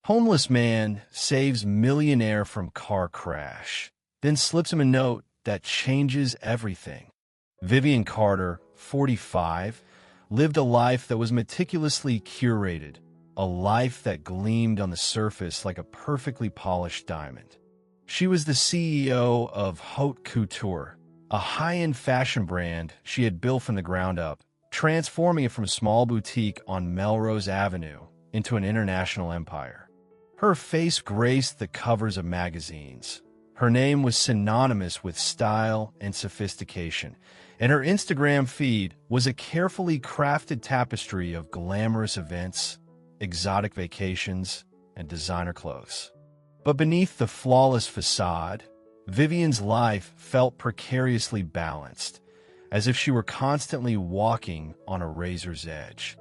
Homeless man saves millionaire from car crash, then slips him a note that changes everything. Vivian Carter, 45, lived a life that was meticulously curated, a life that gleamed on the surface like a perfectly polished diamond. She was the CEO of Haute Couture, a high-end fashion brand she had built from the ground up, transforming it from a small boutique on Melrose Avenue into an international empire. Her face graced the covers of magazines. Her name was synonymous with style and sophistication, and her Instagram feed was a carefully crafted tapestry of glamorous events, exotic vacations, and designer clothes. But beneath the flawless facade, Vivian's life felt precariously balanced, as if she were constantly walking on a razor's edge.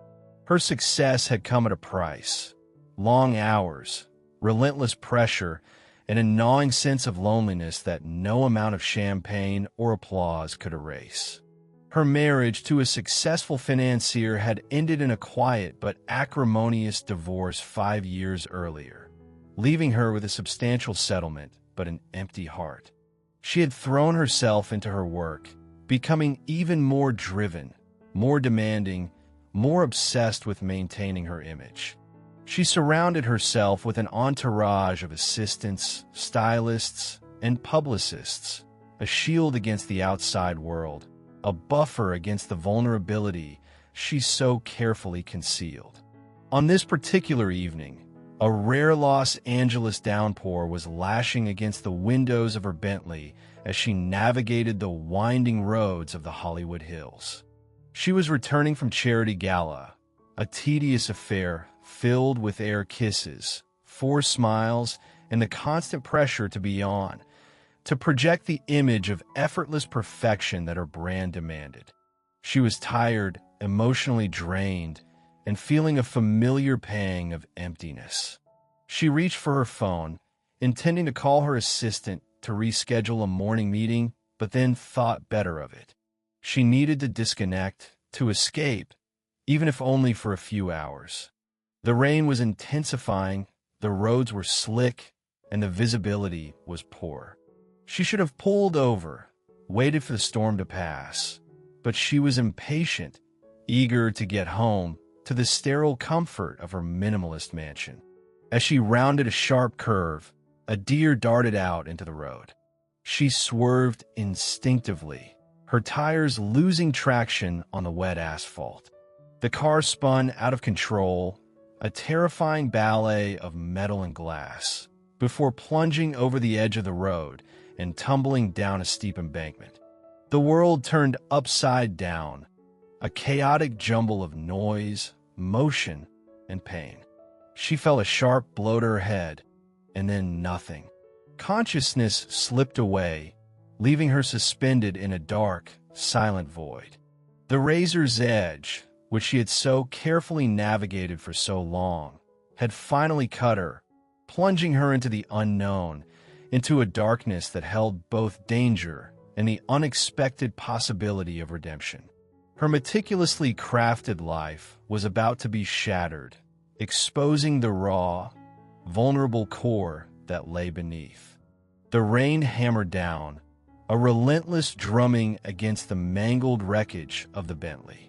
Her success had come at a price: long hours, relentless pressure, and a gnawing sense of loneliness that no amount of champagne or applause could erase. Her marriage to a successful financier had ended in a quiet but acrimonious divorce 5 years earlier, leaving her with a substantial settlement but an empty heart. She had thrown herself into her work, becoming even more driven, more demanding, more obsessed with maintaining her image. She surrounded herself with an entourage of assistants, stylists, and publicists, a shield against the outside world, a buffer against the vulnerability she so carefully concealed. On this particular evening, a rare Los Angeles downpour was lashing against the windows of her Bentley as she navigated the winding roads of the Hollywood Hills. She was returning from charity gala, a tedious affair filled with air kisses, forced smiles, and the constant pressure to be on, to project the image of effortless perfection that her brand demanded. She was tired, emotionally drained, and feeling a familiar pang of emptiness. She reached for her phone, intending to call her assistant to reschedule a morning meeting, but then thought better of it. She needed to disconnect, to escape, even if only for a few hours. The rain was intensifying, the roads were slick, and the visibility was poor. She should have pulled over, waited for the storm to pass, but she was impatient, eager to get home to the sterile comfort of her minimalist mansion. As she rounded a sharp curve, a deer darted out into the road. She swerved instinctively, her tires losing traction on the wet asphalt. The car spun out of control, a terrifying ballet of metal and glass, before plunging over the edge of the road and tumbling down a steep embankment. The world turned upside down, a chaotic jumble of noise, motion, and pain. She felt a sharp blow to her head, and then nothing. Consciousness slipped away, leaving her suspended in a dark, silent void. The razor's edge, which she had so carefully navigated for so long, had finally cut her, plunging her into the unknown, into a darkness that held both danger and the unexpected possibility of redemption. Her meticulously crafted life was about to be shattered, exposing the raw, vulnerable core that lay beneath. The rain hammered down, a relentless drumming against the mangled wreckage of the Bentley.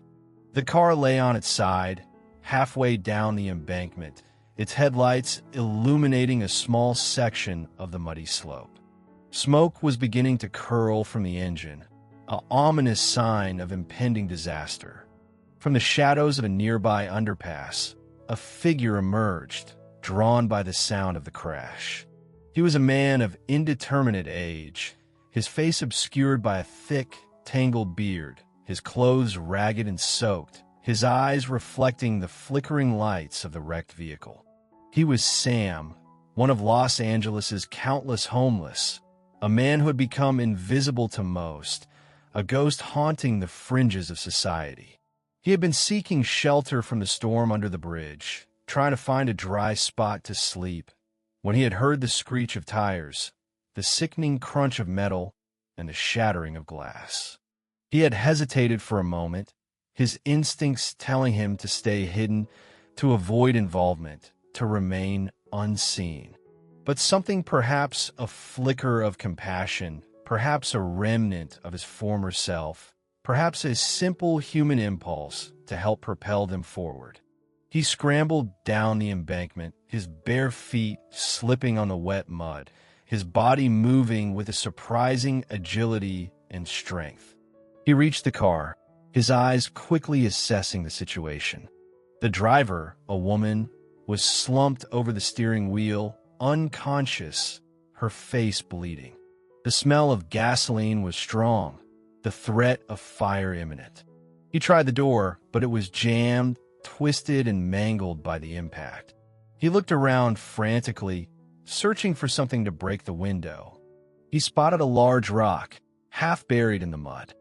The car lay on its side, halfway down the embankment, its headlights illuminating a small section of the muddy slope. Smoke was beginning to curl from the engine, an ominous sign of impending disaster. From the shadows of a nearby underpass, a figure emerged, drawn by the sound of the crash. He was a man of indeterminate age, his face obscured by a thick, tangled beard, his clothes ragged and soaked, his eyes reflecting the flickering lights of the wrecked vehicle. He was Sam, one of Los Angeles's countless homeless, a man who had become invisible to most, a ghost haunting the fringes of society. He had been seeking shelter from the storm under the bridge, trying to find a dry spot to sleep, when he had heard the screech of tires, the sickening crunch of metal, and the shattering of glass. He had hesitated for a moment, his instincts telling him to stay hidden, to avoid involvement, to remain unseen. But something, perhaps a flicker of compassion, perhaps a remnant of his former self, perhaps a simple human impulse to help propel them forward. He scrambled down the embankment, his bare feet slipping on the wet mud, his body moving with a surprising agility and strength. He reached the car, his eyes quickly assessing the situation. The driver, a woman, was slumped over the steering wheel, unconscious, her face bleeding. The smell of gasoline was strong, the threat of fire imminent. He tried the door, but it was jammed, twisted, and mangled by the impact. He looked around frantically, searching for something to break the window. He spotted a large rock, half buried in the mud.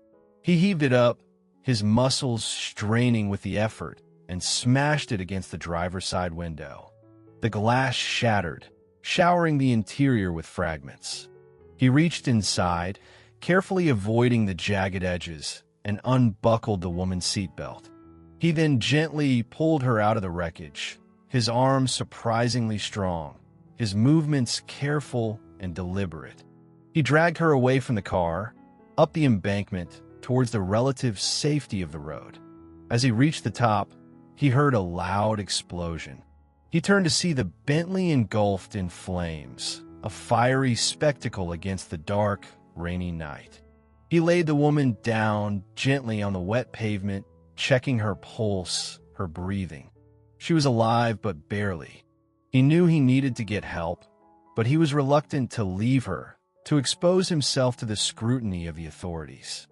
He heaved it up, his muscles straining with the effort, and smashed it against the driver's side window. The glass shattered, showering the interior with fragments. He reached inside, carefully avoiding the jagged edges, and unbuckled the woman's seatbelt. He then gently pulled her out of the wreckage, his arms surprisingly strong, his movements careful and deliberate. He dragged her away from the car, up the embankment, towards the relative safety of the road. As he reached the top, he heard a loud explosion. He turned to see the Bentley engulfed in flames, a fiery spectacle against the dark, rainy night. He laid the woman down gently on the wet pavement, checking her pulse, her breathing. She was alive, but barely. He knew he needed to get help, but he was reluctant to leave her, to expose himself to the scrutiny of the authorities.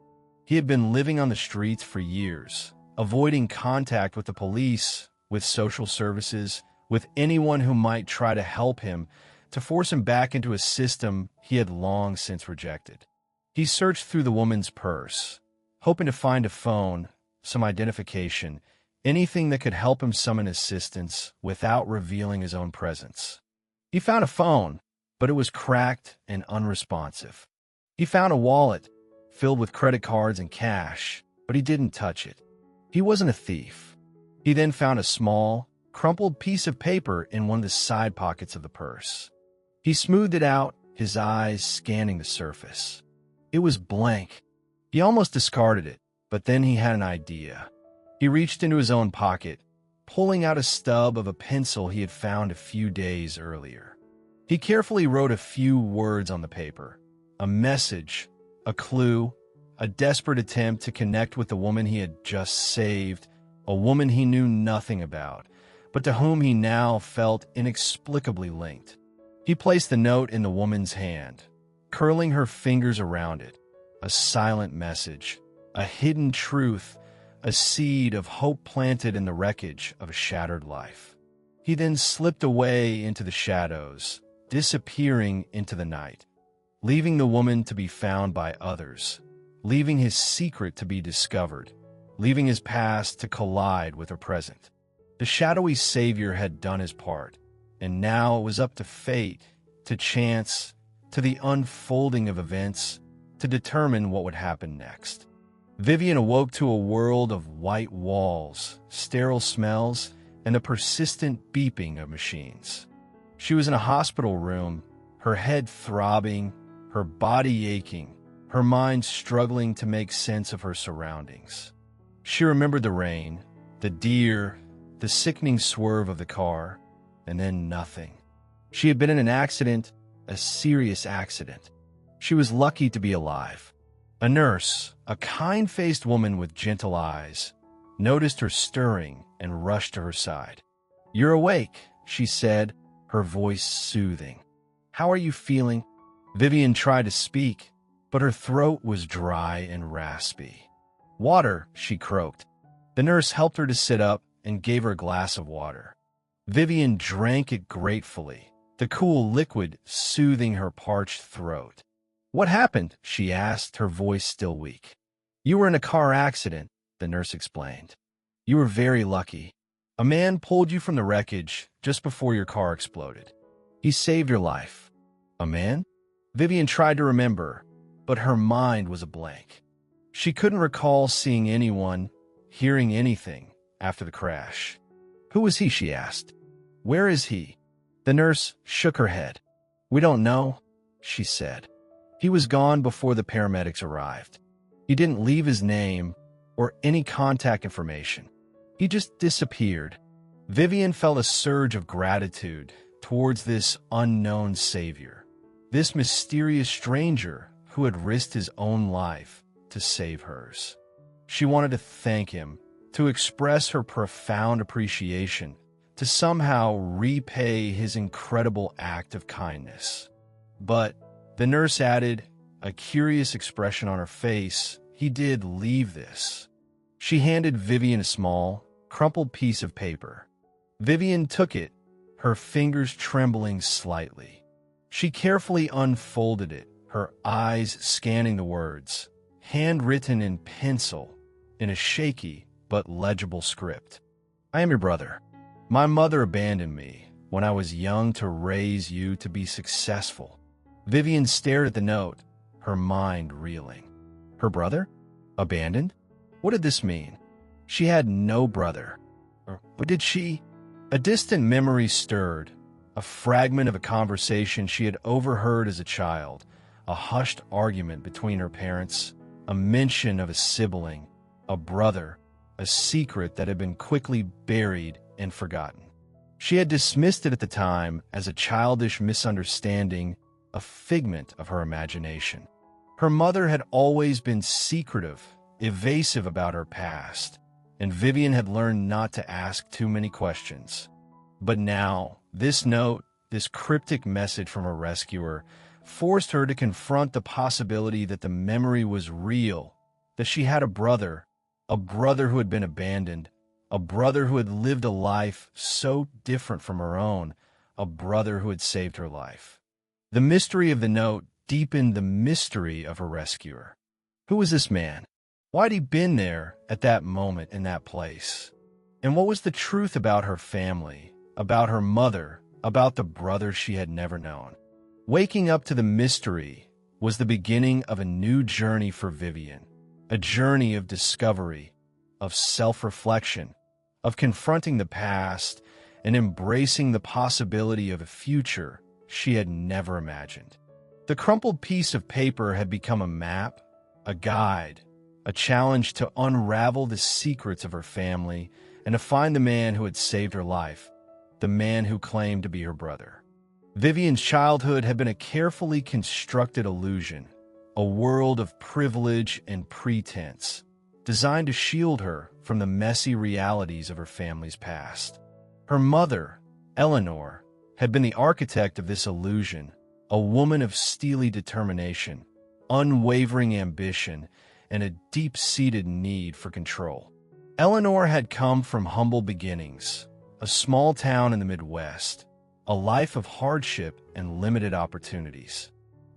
He had been living on the streets for years, avoiding contact with the police, with social services, with anyone who might try to help him, to force him back into a system he had long since rejected. He searched through the woman's purse, hoping to find a phone, some identification, anything that could help him summon assistance without revealing his own presence. He found a phone, but it was cracked and unresponsive. He found a wallet filled with credit cards and cash, but he didn't touch it. He wasn't a thief. He then found a small, crumpled piece of paper in one of the side pockets of the purse. He smoothed it out, his eyes scanning the surface. It was blank. He almost discarded it, but then he had an idea. He reached into his own pocket, pulling out a stub of a pencil he had found a few days earlier. He carefully wrote a few words on the paper, a message, a clue, a desperate attempt to connect with the woman he had just saved, a woman he knew nothing about, but to whom he now felt inexplicably linked. He placed the note in the woman's hand, curling her fingers around it, a silent message, a hidden truth, a seed of hope planted in the wreckage of a shattered life. He then slipped away into the shadows, disappearing into the night, leaving the woman to be found by others, leaving his secret to be discovered, leaving his past to collide with her present. The shadowy savior had done his part, and now it was up to fate, to chance, to the unfolding of events, to determine what would happen next. Vivian awoke to a world of white walls, sterile smells, and the persistent beeping of machines. She was in a hospital room, her head throbbing, her body aching, her mind struggling to make sense of her surroundings. She remembered the rain, the deer, the sickening swerve of the car, and then nothing. She had been in an accident, a serious accident. She was lucky to be alive. A nurse, a kind-faced woman with gentle eyes, noticed her stirring and rushed to her side. "You're awake," she said, her voice soothing. "How are you feeling?" Vivian tried to speak, but her throat was dry and raspy. "Water," she croaked. The nurse helped her to sit up and gave her a glass of water. Vivian drank it gratefully, the cool liquid soothing her parched throat. "What happened?" she asked, her voice still weak. "You were in a car accident," the nurse explained. "You were very lucky. A man pulled you from the wreckage just before your car exploded. He saved your life." "A man?" Vivian tried to remember, but her mind was a blank. She couldn't recall seeing anyone, hearing anything after the crash. "Who was he?" she asked. "Where is he?" The nurse shook her head. "We don't know," she said. "He was gone before the paramedics arrived. He didn't leave his name or any contact information. He just disappeared." Vivian felt a surge of gratitude towards this unknown savior, this mysterious stranger who had risked his own life to save hers. She wanted to thank him, to express her profound appreciation, to somehow repay his incredible act of kindness. But the nurse added, a curious expression on her face, "He did leave this." She handed Vivian a small, crumpled piece of paper. Vivian took it, her fingers trembling slightly. She carefully unfolded it, her eyes scanning the words, handwritten in pencil, in a shaky but legible script. "I am your brother. My mother abandoned me when I was young to raise you to be successful." Vivian stared at the note, her mind reeling. Her brother? Abandoned? What did this mean? She had no brother. But did she? A distant memory stirred, a fragment of a conversation she had overheard as a child, a hushed argument between her parents, a mention of a sibling, a brother, a secret that had been quickly buried and forgotten. She had dismissed it at the time as a childish misunderstanding, a figment of her imagination. Her mother had always been secretive, evasive about her past, and Vivian had learned not to ask too many questions. But now, this note, this cryptic message from her rescuer, forced her to confront the possibility that the memory was real, that she had a brother who had been abandoned, a brother who had lived a life so different from her own, a brother who had saved her life. The mystery of the note deepened the mystery of her rescuer. Who was this man? Why had he been there at that moment in that place? And what was the truth about her family, about her mother, about the brother she had never known? Waking up to the mystery was the beginning of a new journey for Vivian, a journey of discovery, of self-reflection, of confronting the past and embracing the possibility of a future she had never imagined. The crumpled piece of paper had become a map, a guide, a challenge to unravel the secrets of her family and to find the man who had saved her life, the man who claimed to be her brother. Vivian's childhood had been a carefully constructed illusion, a world of privilege and pretense, designed to shield her from the messy realities of her family's past. Her mother, Eleanor, had been the architect of this illusion, a woman of steely determination, unwavering ambition, and a deep-seated need for control. Eleanor had come from humble beginnings, a small town in the Midwest, a life of hardship and limited opportunities.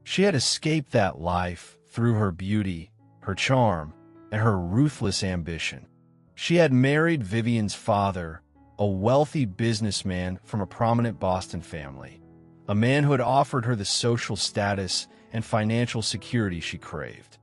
She had escaped that life through her beauty, her charm, and her ruthless ambition. She had married Vivian's father, a wealthy businessman from a prominent Boston family, a man who had offered her the social status and financial security she craved.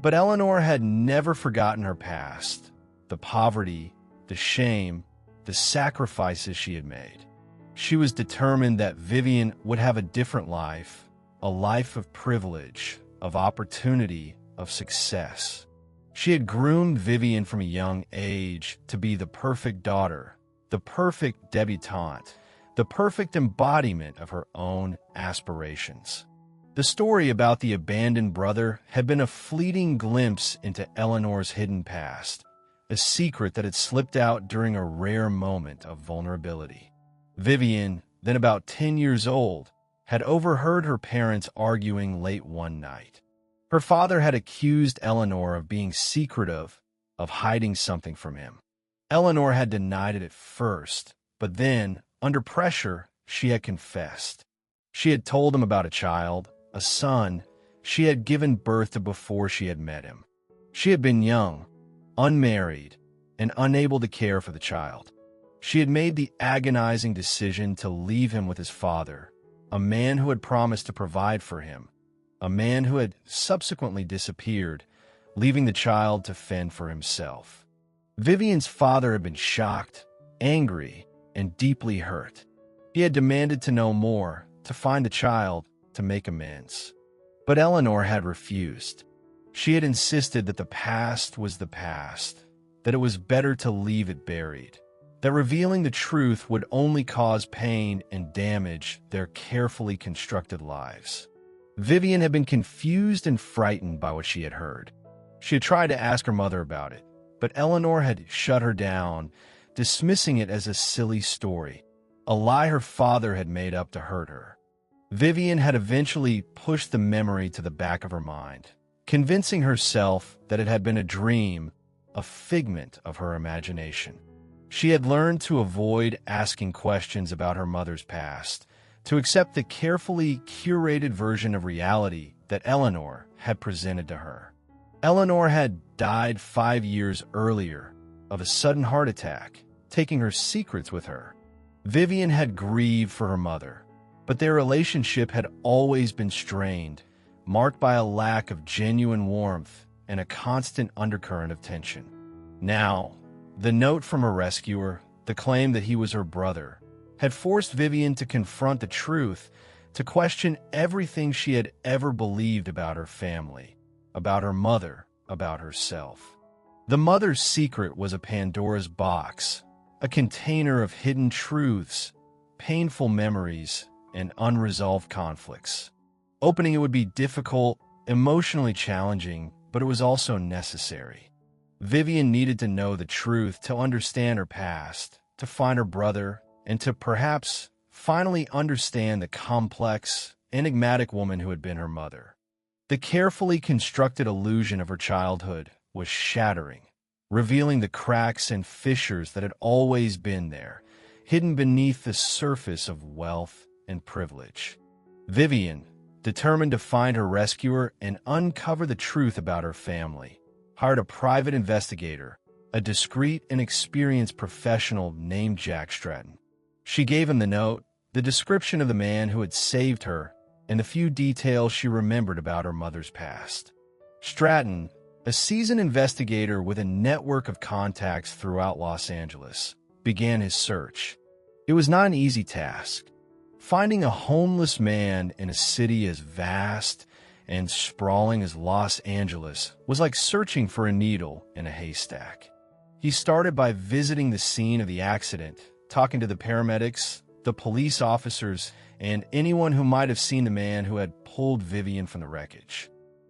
But Eleanor had never forgotten her past, the poverty, the shame, the sacrifices she had made. She was determined that Vivian would have a different life, a life of privilege, of opportunity, of success. She had groomed Vivian from a young age to be the perfect daughter, the perfect debutante, the perfect embodiment of her own aspirations. The story about the abandoned brother had been a fleeting glimpse into Eleanor's hidden past, a secret that had slipped out during a rare moment of vulnerability. Vivian, then about 10 years old, had overheard her parents arguing late one night. Her father had accused Eleanor of being secretive, of hiding something from him. Eleanor had denied it at first, but then, under pressure, she had confessed. She had told him about a child, a son, she had given birth to before she had met him. She had been young, unmarried, and unable to care for the child. She had made the agonizing decision to leave him with his father, a man who had promised to provide for him, a man who had subsequently disappeared, leaving the child to fend for himself. Vivian's father had been shocked, angry, and deeply hurt. He had demanded to know more, to find the child, to make amends. But Eleanor had refused. She had insisted that the past was the past, that it was better to leave it buried, that revealing the truth would only cause pain and damage their carefully constructed lives. Vivian had been confused and frightened by what she had heard. She had tried to ask her mother about it, but Eleanor had shut her down, dismissing it as a silly story, a lie her father had made up to hurt her. Vivian had eventually pushed the memory to the back of her mind, convincing herself that it had been a dream, a figment of her imagination. She had learned to avoid asking questions about her mother's past, to accept the carefully curated version of reality that Eleanor had presented to her. Eleanor had died 5 years earlier of a sudden heart attack, taking her secrets with her. Vivian had grieved for her mother, but their relationship had always been strained, marked by a lack of genuine warmth and a constant undercurrent of tension. Now, the note from her rescuer, the claim that he was her brother, had forced Vivian to confront the truth, to question everything she had ever believed about her family, about her mother, about herself. The mother's secret was a Pandora's box, a container of hidden truths, painful memories, and unresolved conflicts. Opening it would be difficult, emotionally challenging, but it was also necessary. Vivian needed to know the truth to understand her past, to find her brother, and to perhaps finally understand the complex, enigmatic woman who had been her mother. The carefully constructed illusion of her childhood was shattering, revealing the cracks and fissures that had always been there, hidden beneath the surface of wealth and privilege. Vivian, determined to find her rescuer and uncover the truth about her family, hired a private investigator, a discreet and experienced professional named Jack Stratton. She gave him the note, the description of the man who had saved her, and the few details she remembered about her mother's past. Stratton, a seasoned investigator with a network of contacts throughout Los Angeles, began his search. It was not an easy task. Finding a homeless man in a city as vast and sprawling as Los Angeles was like searching for a needle in a haystack. He started by visiting the scene of the accident, talking to the paramedics, the police officers, and anyone who might have seen the man who had pulled Vivian from the wreckage.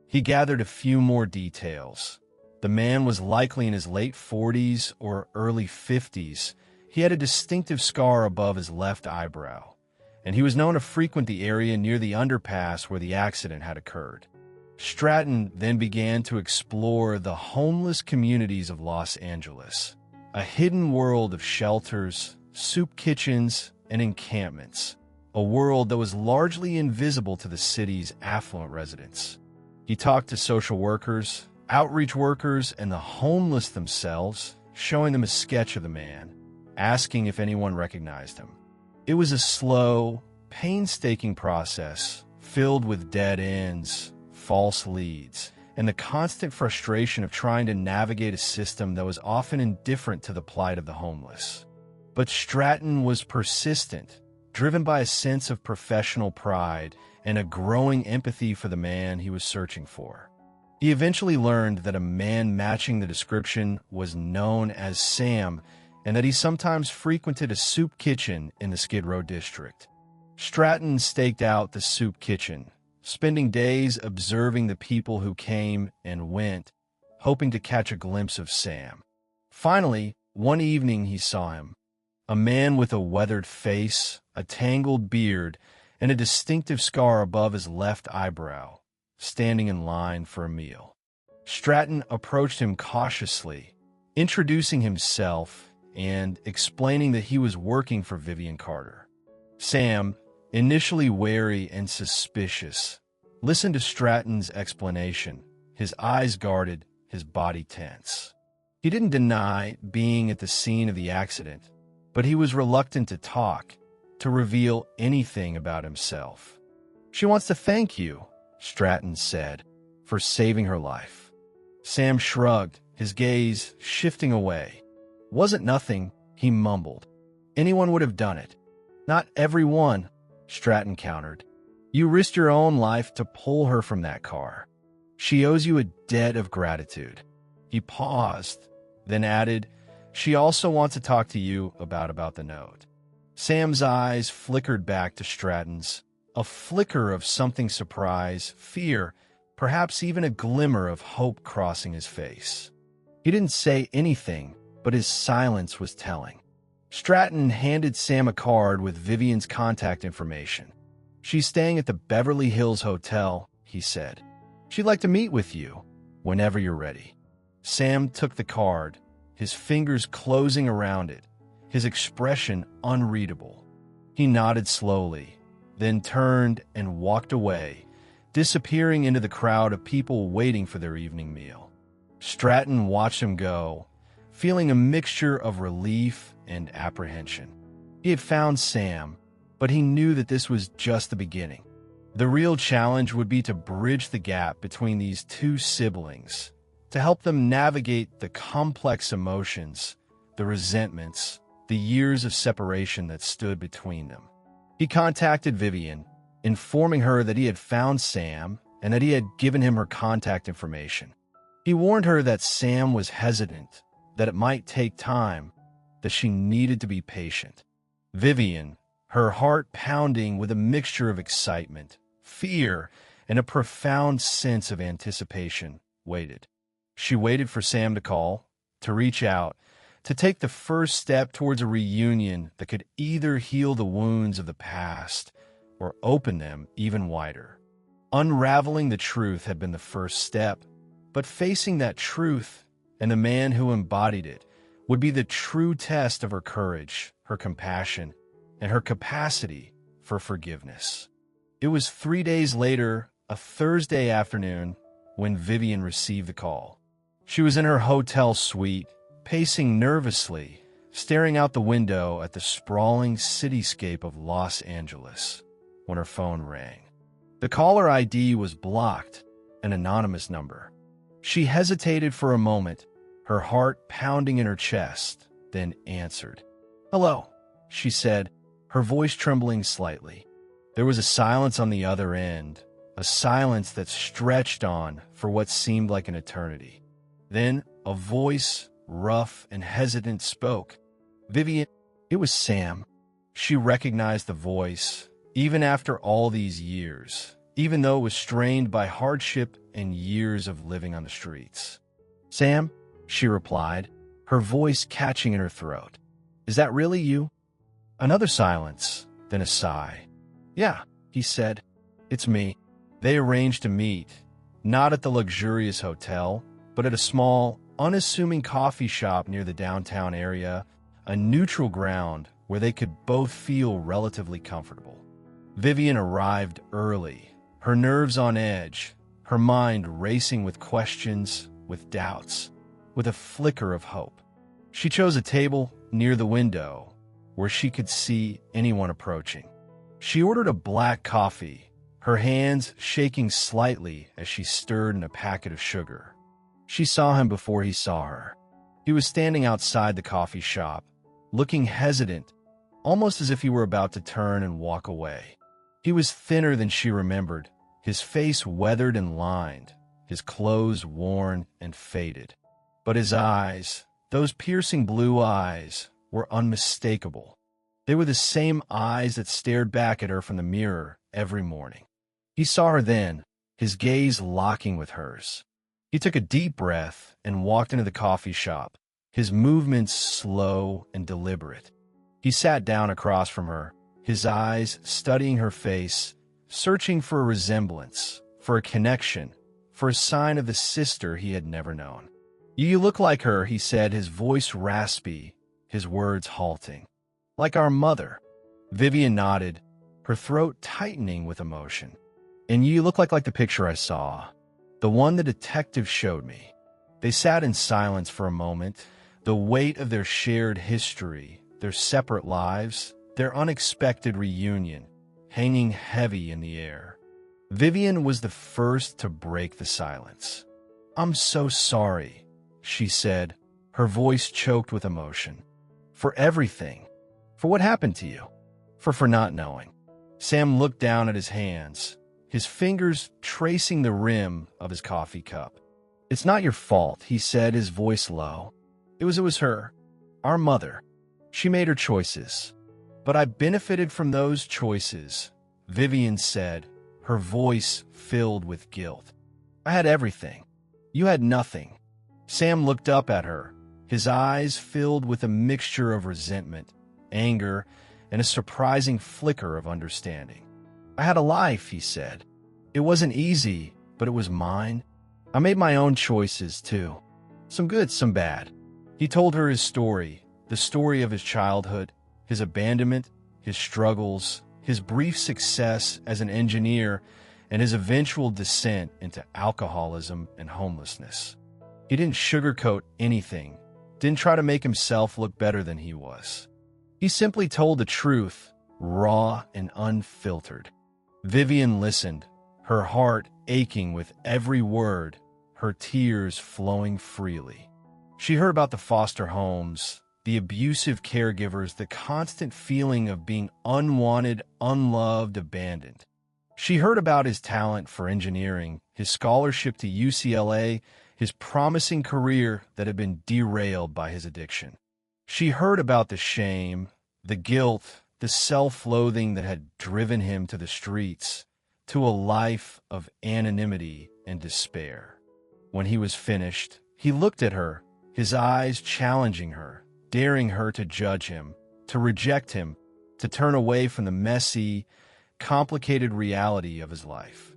He gathered a few more details. The man was likely in his late 40s or early 50s. He had a distinctive scar above his left eyebrow, and he was known to frequent the area near the underpass where the accident had occurred. Stratton then began to explore the homeless communities of Los Angeles, a hidden world of shelters, soup kitchens, and encampments, a world that was largely invisible to the city's affluent residents. He talked to social workers, outreach workers, and the homeless themselves, showing them a sketch of the man, asking if anyone recognized him. It was a slow, painstaking process filled with dead ends, false leads, and the constant frustration of trying to navigate a system that was often indifferent to the plight of the homeless. But Stratton was persistent, driven by a sense of professional pride and a growing empathy for the man he was searching for. He eventually learned that a man matching the description was known as Sam, and that he sometimes frequented a soup kitchen in the Skid Row district. Stratton staked out the soup kitchen, spending days observing the people who came and went, hoping to catch a glimpse of Sam. Finally, one evening he saw him, a man with a weathered face, a tangled beard, and a distinctive scar above his left eyebrow, standing in line for a meal. Stratton approached him cautiously, introducing himself and explaining that he was working for Vivian Carter. Sam, initially wary and suspicious, listened to Stratton's explanation, his eyes guarded, his body tense. He didn't deny being at the scene of the accident, but he was reluctant to talk, to reveal anything about himself. "She wants to thank you," Stratton said, "for saving her life." Sam shrugged, his gaze shifting away. "Wasn't nothing," he mumbled. "Anyone would have done it." Not everyone, Stratton countered. You risked your own life to pull her from that car. She owes you a debt of gratitude. He paused, then added, she also wants to talk to you about the note. Sam's eyes flickered back to Stratton's, a flicker of something surprise, fear, perhaps even a glimmer of hope crossing his face. He didn't say anything, but his silence was telling. Stratton handed Sam a card with Vivian's contact information. She's staying at the Beverly Hills Hotel, he said. She'd like to meet with you whenever you're ready. Sam took the card, his fingers closing around it, his expression unreadable. He nodded slowly, then turned and walked away, disappearing into the crowd of people waiting for their evening meal. Stratton watched him go, feeling a mixture of relief and apprehension. He had found Sam, but he knew that this was just the beginning. The real challenge would be to bridge the gap between these two siblings, to help them navigate the complex emotions, the resentments, the years of separation that stood between them. He contacted Vivian, informing her that he had found Sam and that he had given him her contact information. He warned her that Sam was hesitant, that it might take time, that she needed to be patient. Vivian, her heart pounding with a mixture of excitement, fear, and a profound sense of anticipation, waited. She waited for Sam to call, to reach out, to take the first step towards a reunion that could either heal the wounds of the past or open them even wider. Unraveling the truth had been the first step, but facing that truth and the man who embodied it would be the true test of her courage, her compassion, and her capacity for forgiveness. It was 3 days later, a Thursday afternoon, when Vivian received the call. She was in her hotel suite, pacing nervously, staring out the window at the sprawling cityscape of Los Angeles, when her phone rang. The caller ID was blocked, an anonymous number. She hesitated for a moment, her heart pounding in her chest, then answered. "Hello," she said, her voice trembling slightly. There was a silence on the other end, a silence that stretched on for what seemed like an eternity. Then a voice, rough and hesitant, spoke. "Vivian," it was Sam. She recognized the voice, even after all these years, even though it was strained by hardship and years of living on the streets. "Sam," she replied, her voice catching in her throat. "Is that really you?" Another silence, then a sigh. "Yeah," he said. "It's me." They arranged to meet, not at the luxurious hotel, but at a small, unassuming coffee shop near the downtown area, a neutral ground where they could both feel relatively comfortable. Vivian arrived early, her nerves on edge, her mind racing with questions, with doubts, with a flicker of hope. She chose a table near the window where she could see anyone approaching. She ordered a black coffee, her hands shaking slightly as she stirred in a packet of sugar. She saw him before he saw her. He was standing outside the coffee shop, looking hesitant, almost as if he were about to turn and walk away. He was thinner than she remembered, his face weathered and lined, his clothes worn and faded. But his eyes, those piercing blue eyes, were unmistakable. They were the same eyes that stared back at her from the mirror every morning. He saw her then, his gaze locking with hers. He took a deep breath and walked into the coffee shop, his movements slow and deliberate. He sat down across from her, his eyes studying her face, searching for a resemblance, for a connection, for a sign of the sister he had never known. "You look like her," he said, his voice raspy, his words halting. "Like our mother." Vivian nodded, her throat tightening with emotion. "And you look like the picture I saw, the one the detective showed me." They sat in silence for a moment, the weight of their shared history, their separate lives, their unexpected reunion, hanging heavy in the air. Vivian was the first to break the silence. "I'm so sorry," she said, her voice choked with emotion. "For everything. For what happened to you. for not knowing. Sam looked down at his hands, his fingers tracing the rim of his coffee cup. "It's not your fault," he said, his voice low. It was her. Our mother. She made her choices. But I benefited from those choices," Vivian said, her voice filled with guilt. "I had everything. You had nothing." Sam looked up at her, his eyes filled with a mixture of resentment, anger, and a surprising flicker of understanding. "I had a life," he said. "It wasn't easy, but it was mine. I made my own choices, too. Some good, some bad." He told her his story, the story of his childhood, his abandonment, his struggles, his brief success as an engineer, and his eventual descent into alcoholism and homelessness. He didn't sugarcoat anything, didn't try to make himself look better than he was. He simply told the truth, raw and unfiltered. Vivian listened, her heart aching with every word, her tears flowing freely. She heard about the foster homes, the abusive caregivers, the constant feeling of being unwanted, unloved, abandoned. She heard about his talent for engineering, his scholarship to UCLA, his promising career that had been derailed by his addiction. She heard about the shame, the guilt, the self-loathing that had driven him to the streets, to a life of anonymity and despair. When he was finished, he looked at her, his eyes challenging her, daring her to judge him, to reject him, to turn away from the messy, complicated reality of his life.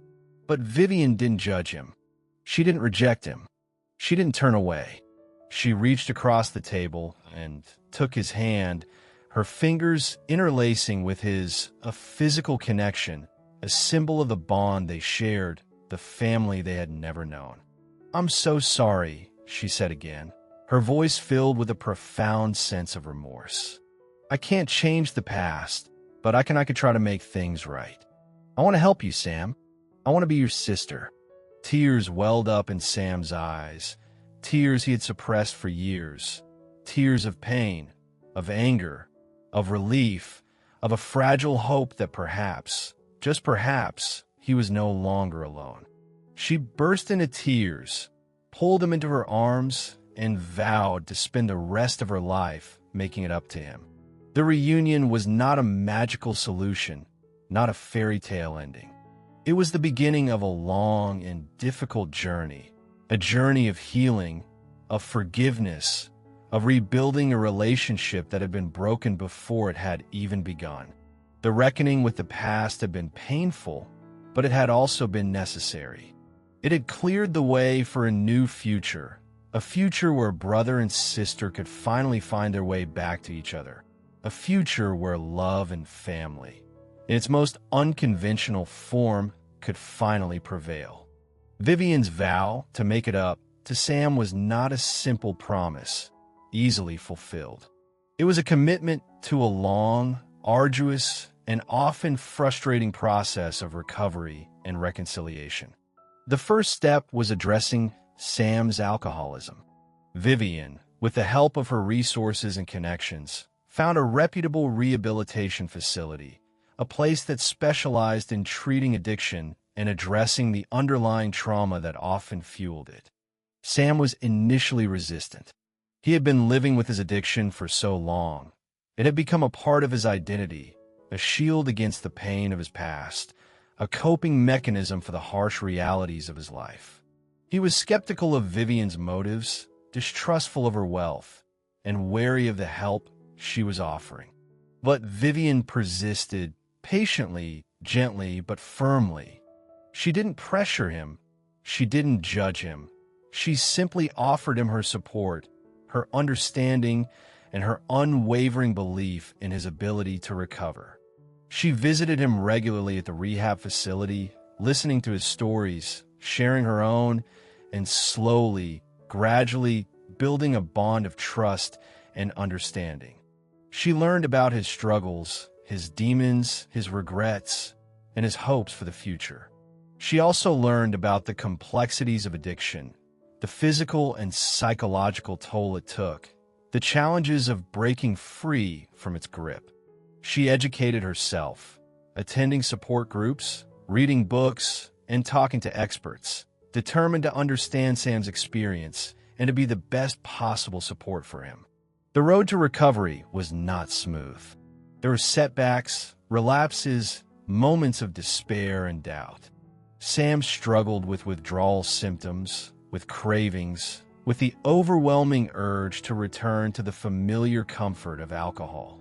But Vivian didn't judge him. She didn't reject him. She didn't turn away. She reached across the table and took his hand, her fingers interlacing with his, a physical connection, a symbol of the bond they shared, the family they had never known. "I'm so sorry," she said again, her voice filled with a profound sense of remorse. "I can't change the past, but I could try to make things right. I want to help you, Sam. I want to be your sister." Tears welled up in Sam's eyes, tears he had suppressed for years, tears of pain, of anger, of relief, of a fragile hope that perhaps, just perhaps, he was no longer alone. She burst into tears, pulled him into her arms, and vowed to spend the rest of her life making it up to him. The reunion was not a magical solution, not a fairy tale ending. It was the beginning of a long and difficult journey, a journey of healing, of forgiveness, of rebuilding a relationship that had been broken before it had even begun. The reckoning with the past had been painful, but it had also been necessary. It had cleared the way for a new future, a future where brother and sister could finally find their way back to each other, a future where love and family, in its most unconventional form, could finally prevail. Vivian's vow to make it up to Sam was not a simple promise, easily fulfilled. It was a commitment to a long, arduous, and often frustrating process of recovery and reconciliation. The first step was addressing Sam's alcoholism. Vivian, with the help of her resources and connections, found a reputable rehabilitation facility, a place that specialized in treating addiction and addressing the underlying trauma that often fueled it. Sam was initially resistant. He had been living with his addiction for so long. It had become a part of his identity, a shield against the pain of his past, a coping mechanism for the harsh realities of his life. He was skeptical of Vivian's motives, distrustful of her wealth, and wary of the help she was offering. But Vivian persisted, patiently, gently, but firmly. She didn't pressure him. She didn't judge him. She simply offered him her support, her understanding, and her unwavering belief in his ability to recover. She visited him regularly at the rehab facility, listening to his stories, sharing her own, and slowly, gradually building a bond of trust and understanding. She learned about his struggles, his demons, his regrets, and his hopes for the future. She also learned about the complexities of addiction, the physical and psychological toll it took, the challenges of breaking free from its grip. She educated herself, attending support groups, reading books, and talking to experts, determined to understand Sam's experience and to be the best possible support for him. The road to recovery was not smooth. There were setbacks, relapses, moments of despair and doubt. Sam struggled with withdrawal symptoms, with cravings, with the overwhelming urge to return to the familiar comfort of alcohol.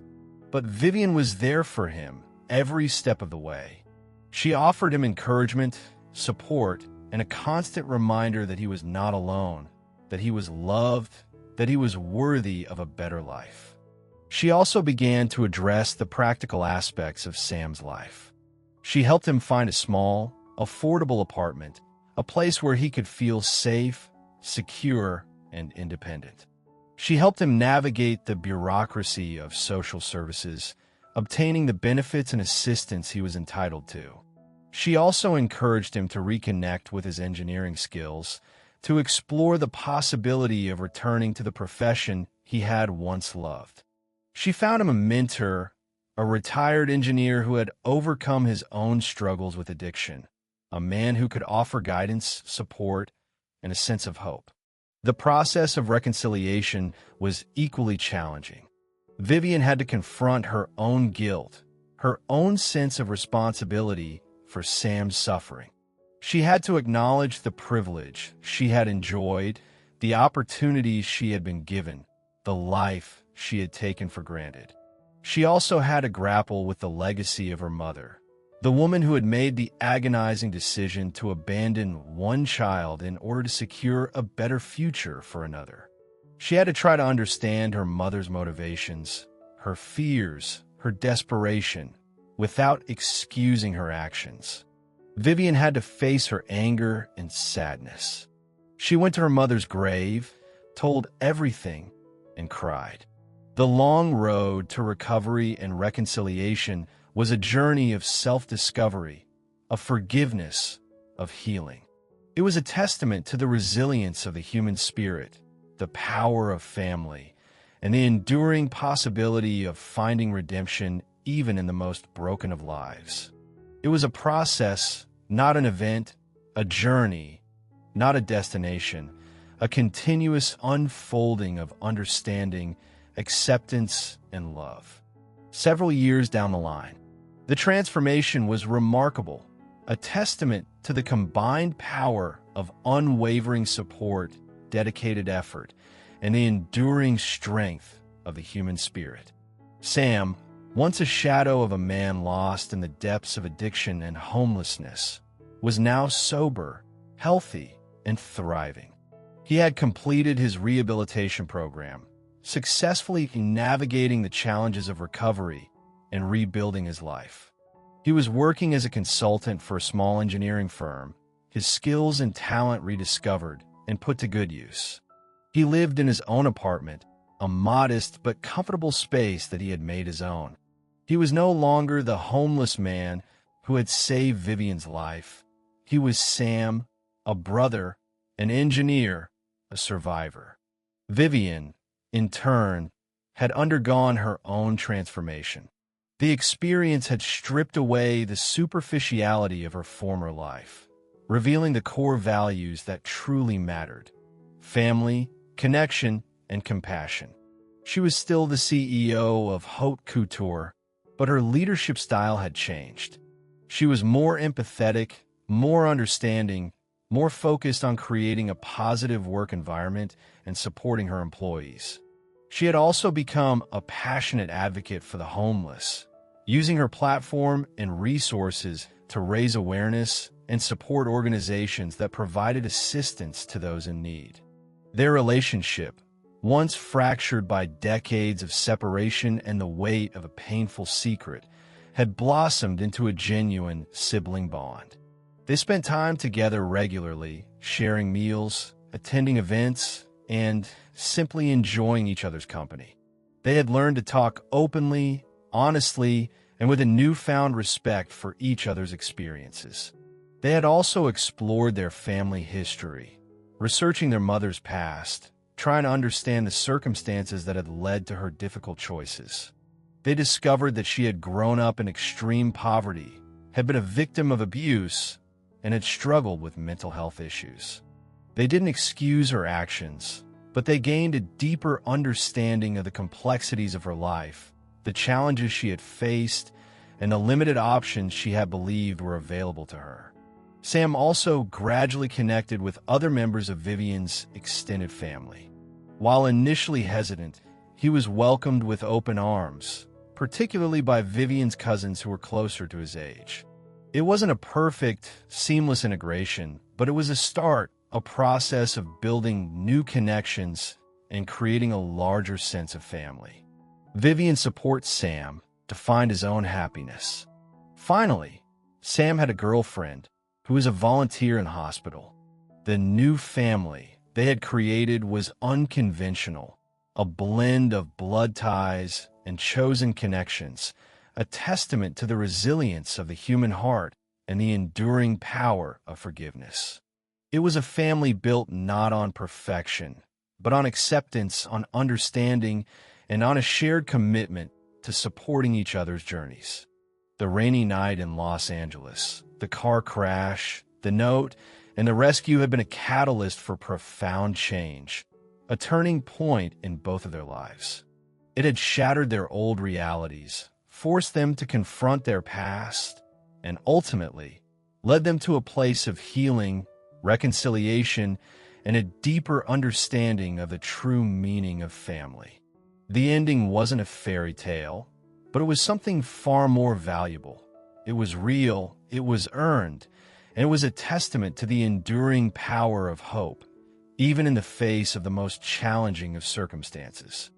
But Vivian was there for him every step of the way. She offered him encouragement, support, and a constant reminder that he was not alone, that he was loved, that he was worthy of a better life. She also began to address the practical aspects of Sam's life. She helped him find a small, affordable apartment, a place where he could feel safe, secure, and independent. She helped him navigate the bureaucracy of social services, obtaining the benefits and assistance he was entitled to. She also encouraged him to reconnect with his engineering skills, to explore the possibility of returning to the profession he had once loved. She found him a mentor, a retired engineer who had overcome his own struggles with addiction, a man who could offer guidance, support, and a sense of hope. The process of reconciliation was equally challenging. Vivian had to confront her own guilt, her own sense of responsibility for Sam's suffering. She had to acknowledge the privilege she had enjoyed, the opportunities she had been given, the life she had taken for granted. She also had to grapple with the legacy of her mother, the woman who had made the agonizing decision to abandon one child in order to secure a better future for another. She had to try to understand her mother's motivations, her fears, her desperation, without excusing her actions. Vivian had to face her anger and sadness. She went to her mother's grave, told everything, and cried. The long road to recovery and reconciliation was a journey of self-discovery, of forgiveness, of healing. It was a testament to the resilience of the human spirit, the power of family, and the enduring possibility of finding redemption even in the most broken of lives. It was a process, not an event, a journey, not a destination, a continuous unfolding of understanding, acceptance, and love. Several years down the line, the transformation was remarkable, a testament to the combined power of unwavering support, dedicated effort, and the enduring strength of the human spirit. Sam, once a shadow of a man lost in the depths of addiction and homelessness, was now sober, healthy, and thriving. He had completed his rehabilitation program, successfully navigating the challenges of recovery and rebuilding his life. He was working as a consultant for a small engineering firm, his skills and talent rediscovered and put to good use. He lived in his own apartment, a modest but comfortable space that he had made his own. He was no longer the homeless man who had saved Vivian's life. He was Sam, a brother, an engineer, a survivor. Vivian, in turn, had undergone her own transformation. The experience had stripped away the superficiality of her former life, revealing the core values that truly mattered: family, connection, and compassion. She was still the CEO of Haute Couture, but her leadership style had changed. She was more empathetic, more understanding, more focused on creating a positive work environment and supporting her employees. She had also become a passionate advocate for the homeless, using her platform and resources to raise awareness and support organizations that provided assistance to those in need. Their relationship, once fractured by decades of separation and the weight of a painful secret, had blossomed into a genuine sibling bond. They spent time together regularly, sharing meals, attending events, and simply enjoying each other's company. They had learned to talk openly, honestly, and with a newfound respect for each other's experiences. They had also explored their family history, researching their mother's past, trying to understand the circumstances that had led to her difficult choices. They discovered that she had grown up in extreme poverty, had been a victim of abuse, and had struggled with mental health issues. They didn't excuse her actions, but they gained a deeper understanding of the complexities of her life, the challenges she had faced, and the limited options she had believed were available to her. Sam also gradually connected with other members of Vivian's extended family. While initially hesitant, he was welcomed with open arms, particularly by Vivian's cousins who were closer to his age. It wasn't a perfect, seamless integration, but it was a start, a process of building new connections and creating a larger sense of family. Vivian supports Sam to find his own happiness. Finally, Sam had a girlfriend who was a volunteer in hospital. The new family they had created was unconventional, a blend of blood ties and chosen connections, a testament to the resilience of the human heart and the enduring power of forgiveness. It was a family built not on perfection, but on acceptance, on understanding, and on a shared commitment to supporting each other's journeys. The rainy night in Los Angeles, the car crash, the note, and the rescue had been a catalyst for profound change, a turning point in both of their lives. It had shattered their old realities, forced them to confront their past, and ultimately led them to a place of healing, reconciliation, and a deeper understanding of the true meaning of family. The ending wasn't a fairy tale, but it was something far more valuable. It was real, it was earned, and it was a testament to the enduring power of hope, even in the face of the most challenging of circumstances.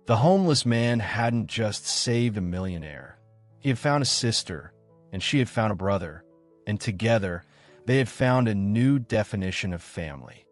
The homeless man hadn't just saved a millionaire. He had found a sister, and she had found a brother, and together they had found a new definition of family.